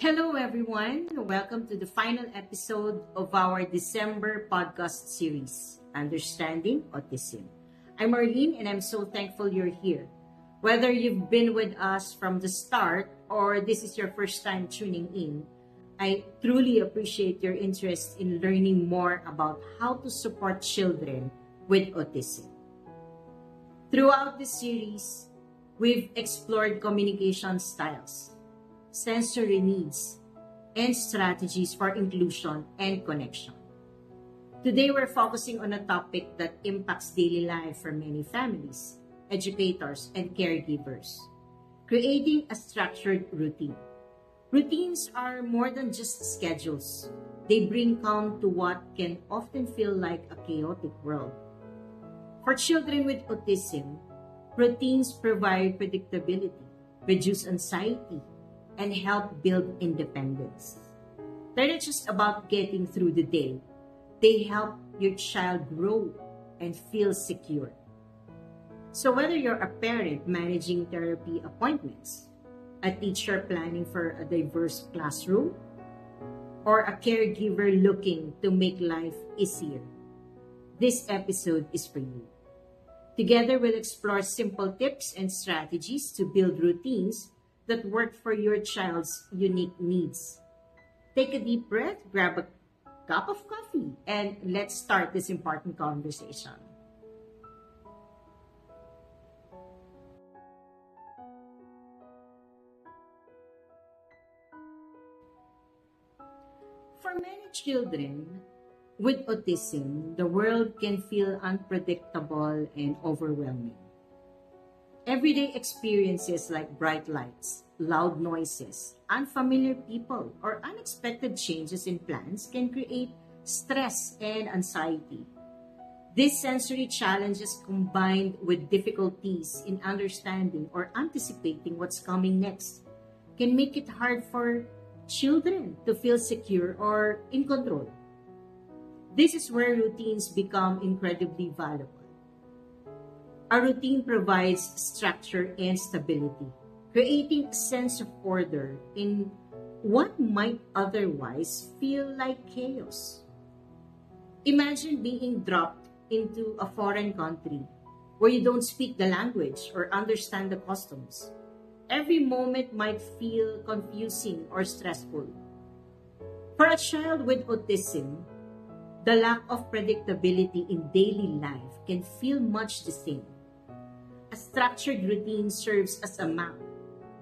Hello, everyone. Welcome to the final episode of our December podcast series, Understanding Autism. I'm Marlene, and I'm so thankful you're here. Whether you've been with us from the start or this is your first time tuning in, I truly appreciate your interest in learning more about how to support children with autism. Throughout this series, we've explored communication styles, sensory needs, and strategies for inclusion and connection. Today, we're focusing on a topic that impacts daily life for many families, educators, and caregivers: creating a structured routine. Routines are more than just schedules. They bring calm to what can often feel like a chaotic world. For children with autism, routines provide predictability, reduce anxiety, and help build independence. They're not just about getting through the day. They help your child grow and feel secure. So whether you're a parent managing therapy appointments, a teacher planning for a diverse classroom, or a caregiver looking to make life easier, this episode is for you. Together, we'll explore simple tips and strategies to build routines that work for your child's unique needs. Take a deep breath, grab a cup of coffee, and let's start this important conversation. For many children with autism, the world can feel unpredictable and overwhelming. Everyday experiences like bright lights, loud noises, unfamiliar people, or unexpected changes in plans can create stress and anxiety. These sensory challenges combined with difficulties in understanding or anticipating what's coming next can make it hard for children to feel secure or in control. This is where routines become incredibly valuable. A routine provides structure and stability, creating a sense of order in what might otherwise feel like chaos. Imagine being dropped into a foreign country where you don't speak the language or understand the customs. Every moment might feel confusing or stressful. For a child with autism, the lack of predictability in daily life can feel much the same. A structured routine serves as a map,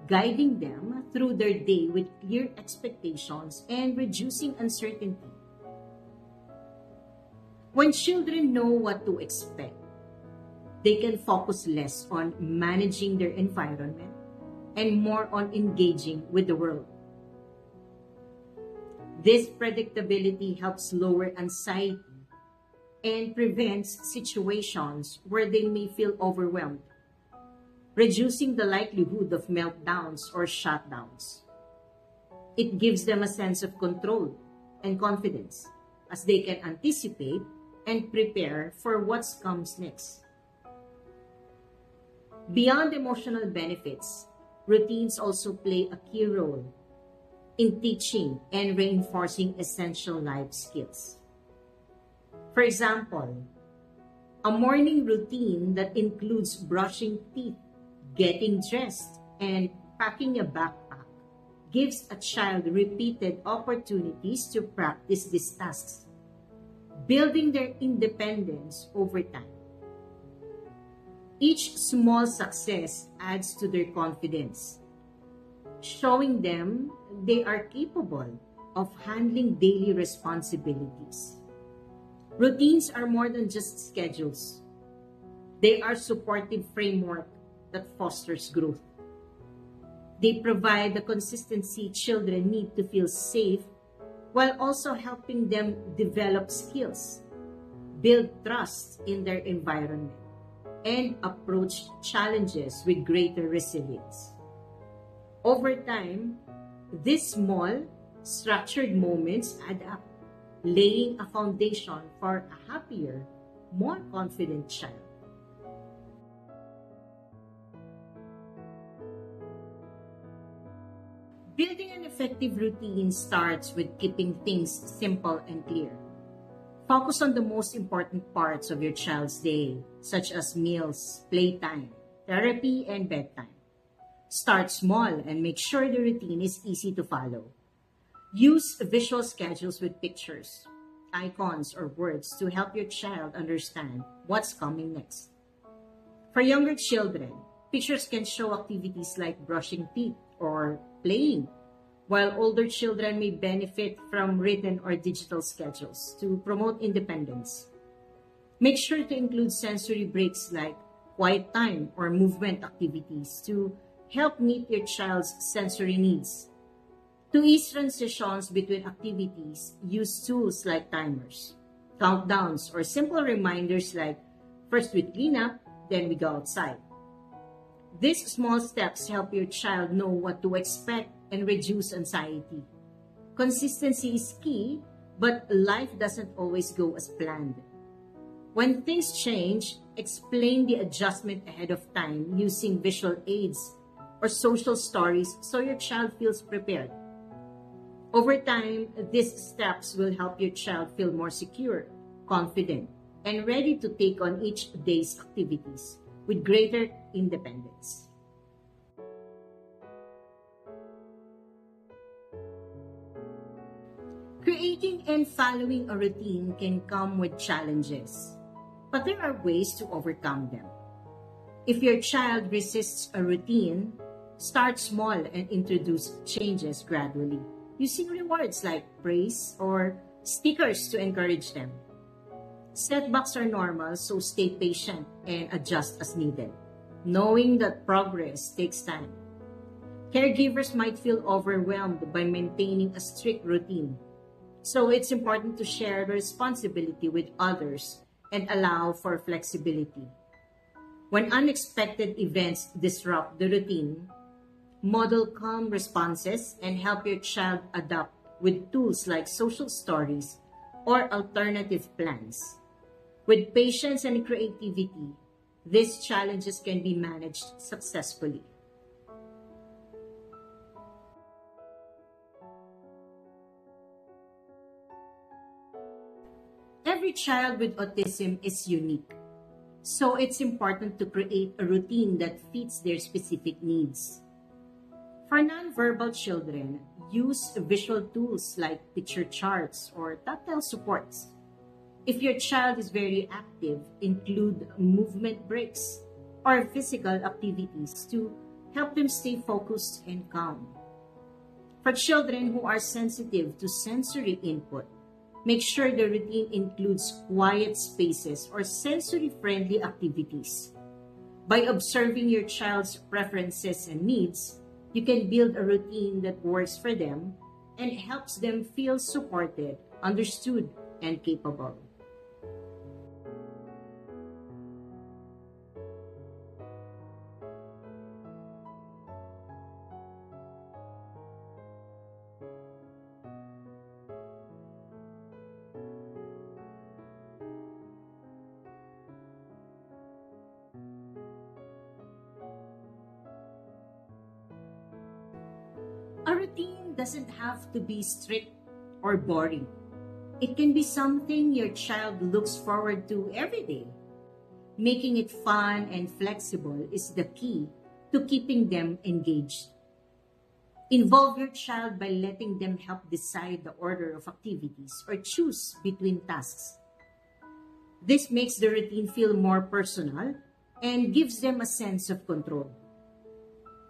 guiding them through their day with clear expectations and reducing uncertainty. When children know what to expect, they can focus less on managing their environment and more on engaging with the world. This predictability helps lower anxiety and prevents situations where they may feel overwhelmed, reducing the likelihood of meltdowns or shutdowns. It gives them a sense of control and confidence as they can anticipate and prepare for what comes next. Beyond emotional benefits, routines also play a key role in teaching and reinforcing essential life skills. For example, a morning routine that includes brushing teeth, getting dressed, and packing a backpack gives a child repeated opportunities to practice these tasks, building their independence over time. Each small success adds to their confidence, showing them they are capable of handling daily responsibilities. Routines are more than just schedules. They are supportive framework that fosters growth. They provide the consistency children need to feel safe while also helping them develop skills, build trust in their environment, and approach challenges with greater resilience. Over time, these small, structured moments add up, laying a foundation for a happier, more confident child. Building an effective routine starts with keeping things simple and clear. Focus on the most important parts of your child's day, such as meals, playtime, therapy, and bedtime. Start small and make sure the routine is easy to follow. Use visual schedules with pictures, icons, or words to help your child understand what's coming next. For younger children, pictures can show activities like brushing teeth or playing, while older children may benefit from written or digital schedules to promote independence. Make sure to include sensory breaks like quiet time or movement activities to help meet your child's sensory needs. To ease transitions between activities, use tools like timers, countdowns, or simple reminders like first we clean up, then we go outside. These small steps help your child know what to expect and reduce anxiety. Consistency is key, but life doesn't always go as planned. When things change, explain the adjustment ahead of time using visual aids or social stories so your child feels prepared. Over time, these steps will help your child feel more secure, confident, and ready to take on each day's activities with greater independence. Creating and following a routine can come with challenges, but there are ways to overcome them. If your child resists a routine, start small and introduce changes gradually, using rewards like praise or stickers to encourage them. Setbacks are normal, so stay patient and adjust as needed, knowing that progress takes time. Caregivers might feel overwhelmed by maintaining a strict routine, so it's important to share the responsibility with others and allow for flexibility. When unexpected events disrupt the routine, model calm responses and help your child adapt with tools like social stories or alternative plans. With patience and creativity, these challenges can be managed successfully. Every child with autism is unique, so it's important to create a routine that fits their specific needs. For nonverbal children, use visual tools like picture charts or tactile supports. If your child is very active, include movement breaks or physical activities to help them stay focused and calm. For children who are sensitive to sensory input, make sure the routine includes quiet spaces or sensory-friendly activities. By observing your child's preferences and needs, you can build a routine that works for them and helps them feel supported, understood, and capable. A routine doesn't have to be strict or boring. It can be something your child looks forward to every day. Making it fun and flexible is the key to keeping them engaged. Involve your child by letting them help decide the order of activities or choose between tasks. This makes the routine feel more personal and gives them a sense of control.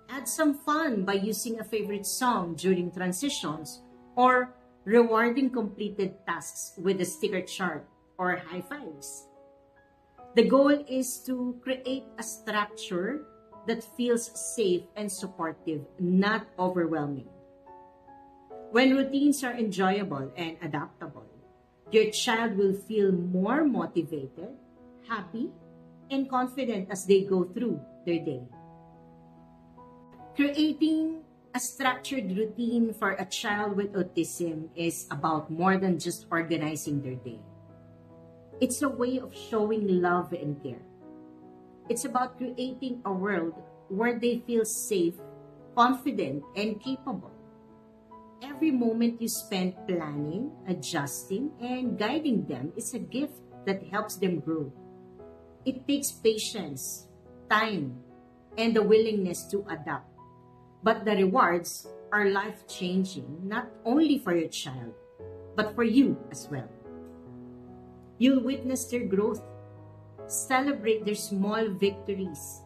Add some fun by using a favorite song during transitions or rewarding completed tasks with a sticker chart or high fives. The goal is to create a structure that feels safe and supportive, not overwhelming. When routines are enjoyable and adaptable, your child will feel more motivated, happy, and confident as they go through their day. Creating a structured routine for a child with autism is about more than just organizing their day. It's a way of showing love and care. It's about creating a world where they feel safe, confident, and capable. Every moment you spend planning, adjusting, and guiding them is a gift that helps them grow. It takes patience, time, and the willingness to adapt. But the rewards are life-changing, not only for your child, but for you as well. You'll witness their growth, celebrate their small victories,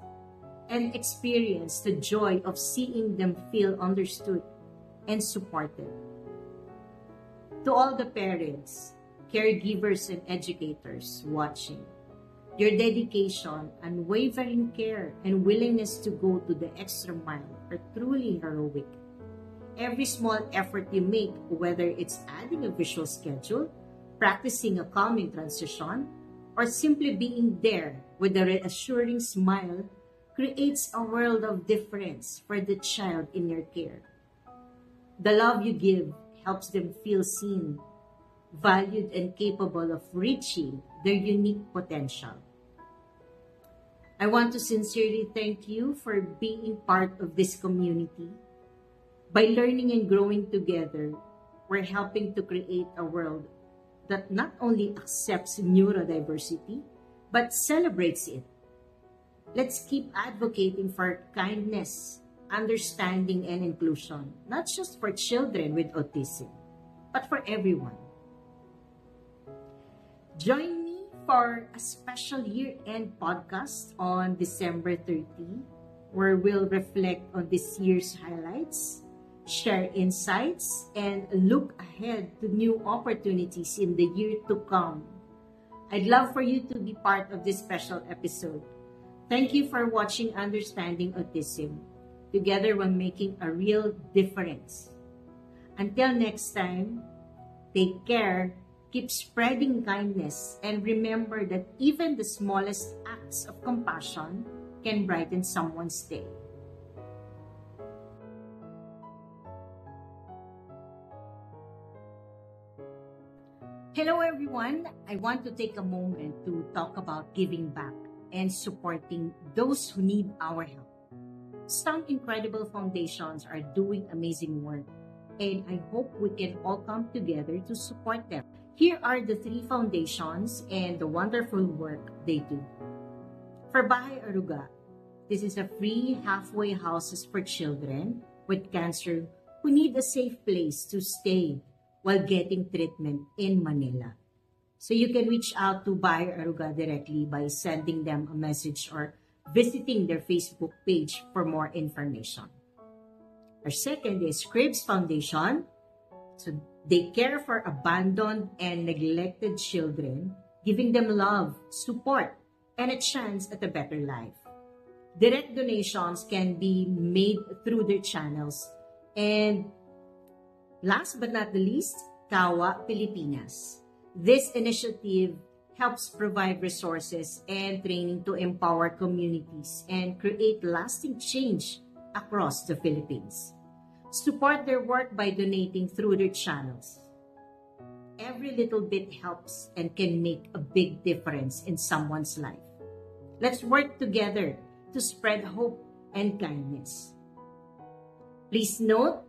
and experience the joy of seeing them feel understood and supported. To all the parents, caregivers, and educators watching, your dedication, unwavering care, and willingness to go to the extra mile are truly heroic. Every small effort you make, whether it's adding a visual schedule, practicing a calming transition, or simply being there with a reassuring smile, creates a world of difference for the child in your care. The love you give helps them feel seen, valued, and capable of reaching their unique potential. I want to sincerely thank you for being part of this community. By learning and growing together, we're helping to create a world that not only accepts neurodiversity, but celebrates it. Let's keep advocating for kindness, understanding, and inclusion, not just for children with autism, but for everyone. Join me for a special year-end podcast on December 30, where we'll reflect on this year's highlights, share insights, and look ahead to new opportunities in the year to come. I'd love for you to be part of this special episode. Thank you for watching Understanding Autism. Together, we're making a real difference. Until next time, take care, keep spreading kindness, and remember that even the smallest acts of compassion can brighten someone's day. Hello everyone! I want to take a moment to talk about giving back and supporting those who need our help. Some incredible foundations are doing amazing work, and I hope we can all come together to support them. Here are the 3 foundations and the wonderful work they do. For Bahay Aruga, this is a free halfway houses for children with cancer who need a safe place to stay while getting treatment in Manila. So you can reach out to Bahay Aruga directly by sending them a message or visiting their Facebook page for more information. Our second is Cribs Foundation. So they care for abandoned and neglected children, giving them love, support, and a chance at a better life. Direct donations can be made through their channels. And last but not the least, Kawa Pilipinas. This initiative helps provide resources and training to empower communities and create lasting change across the Philippines. Support their work by donating through their channels. Every little bit helps and can make a big difference in someone's life. Let's work together to spread hope and kindness. Please note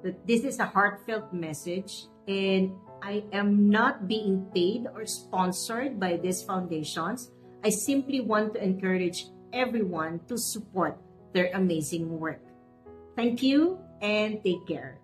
that this is a heartfelt message and I am not being paid or sponsored by these foundations. I simply want to encourage everyone to support their amazing work. Thank you and take care.